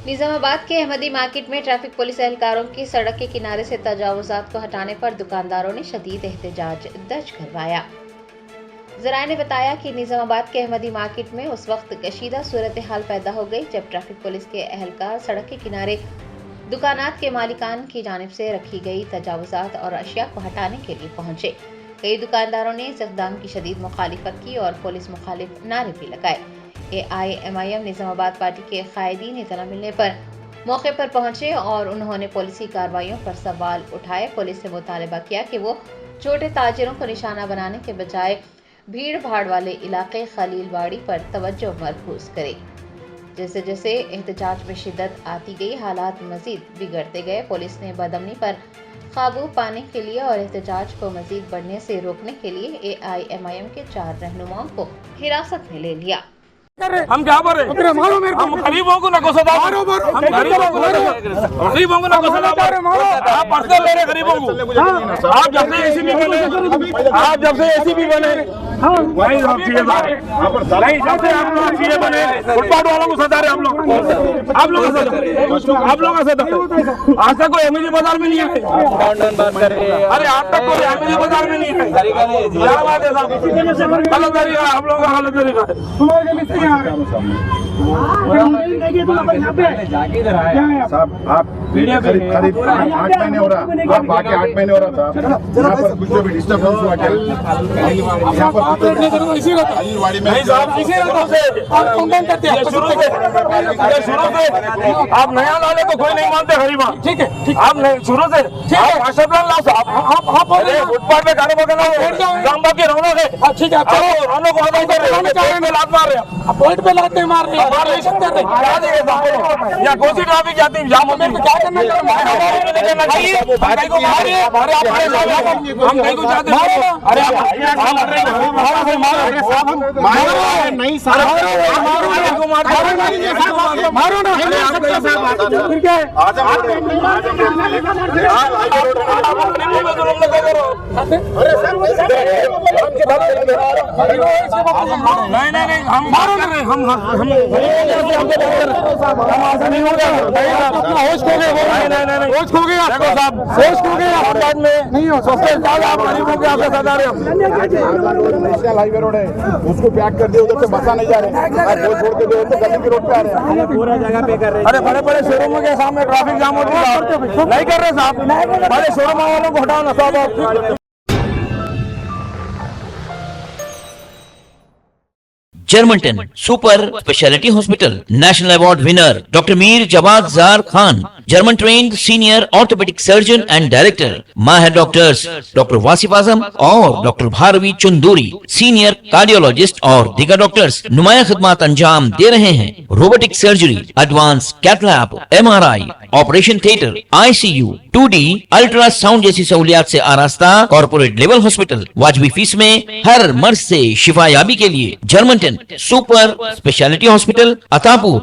निजामाबाद के अहमदी मार्केट में traffic police एहलकारों की सड़क के किनारे से तजावुजात को हटाने पर दुकानदारों ने शदीद एहतजाज दर्ज करवाया। जराये ने बताया कि निजामाबाद के अहमदी मार्केट में उस वक्त कशीदा सूरत हाल पैदा हो गई जब ट्रैफिक पुलिस के एहलकार सड़क के किनारे दुकानात के मालिकान की जानिब से रखी गई तजावुजात और अशिया को हटाने के लिए पहुंचे। कई दुकानदारों ने इस इक़दाम की शदीद मुखालिफत की और पुलिस मुखालिफ नारे भी लगाए। AIMIM निजामाबाद पार्टी के कायदीन इत्तला मिलने पर मौके पर पहुंचे और उन्होंने पुलिसी कार्रवाइयों पर सवाल उठाए। पुलिस से मुतालबा किया कि वो छोटे ताजिरों को निशाना बनाने के बजाय भीड़ भाड़ वाले इलाके खलीलवाड़ी पर तवज्जो मरकूज करे। जैसे जैसे एहतजाज में शिद्दत आती गई, हालात मजीद बिगड़ते गए। पुलिस ने बदअमनी पर काबू पाने के लिए और एहतजाज को मजीद बढ़ने से रोकने के लिए AIMIM के 4 रहनुमाओं को हिरासत में ले लिया। हम क्या बोल रहे हैं? हम गरीबों को नको सदा, हम गरीबों को नको सदा। आप पर्सनल ले रहे गरीबों को। आप जब से एसीपी बने, वही सब चीजें नहीं, जब से आप लोग चीजें बने फुटपाथ वालों को सदा रहे। आप लोग का सदा आज तक कोई एमएलए बाजार में नहीं है। अरे आज तक कोई एमएलए बाजार में नहीं है। क्या बात है साहब? गलत तरीका, आप लोगों का गलत तरीका है। साहब आप करीब 8 महीने हो रहा, आप आके 8 महीने हो रहा था। यहाँ पर कुछ भी डिस्टर्बेंस हुआ क्या? यहाँ पर शुरू से आप नया लाने को कोई नहीं मानते गरीबा। ठीक है, आप शुरू से फुटपाथ पे गाड़ी पकड़ना की रौनक है। ठीक है, रौनक को खत्म कर रहे हैं, लात मार रहे हैं, पॉइंट पे लाते मार नहीं सकते थे। या कोसी ट्रैफिक जाती है, जाम में क्या करना चाहिए? हम कहीं को चाहते हैं। अरे नहीं मारो ना, फिर क्या नहीं, हम मारो ना, हम नहीं होगा। होश खो गए, होश खो गया साहब, होश खो गया। बाद में नहीं हो सकते। आप गरीबों के आपसे सदा रहे। नेशनल हाईवे रोड है, उसको पैक कर दिया, उधर से बसा नहीं जा रहे। वो छोड़ के दे तो गली की रोड पे आ रहे हैं, पूरा जगह पे कर रहे हैं। अरे बड़े बड़े शोरूमों के सामने ट्रैफिक जाम होती है, नहीं कर रहे साहब। बड़े शोरूम वालों को हटाओ ना साहब। Germanton super speciality hospital national award winner doctor Mir Jawad Zar Khan, German trained senior orthopaedic surgeon and director, माहिर डॉक्टर्स डॉक्टर वासिफ आजम और doctor Bharavi Chunduri, senior cardiologist और दीगर डॉक्टर्स नुमाया खिदमत अंजाम दे रहे हैं। Robotic surgery, advance cath lab, MRI, operation theatre, ICU, 2D ultrasound जैसी सहूलियात से आरास्ता कॉर्पोरेट लेवल हॉस्पिटल। वाजबी फीस में हर मर्ज से शिफायाबी के लिए Germanton super speciality hospital, Attapur.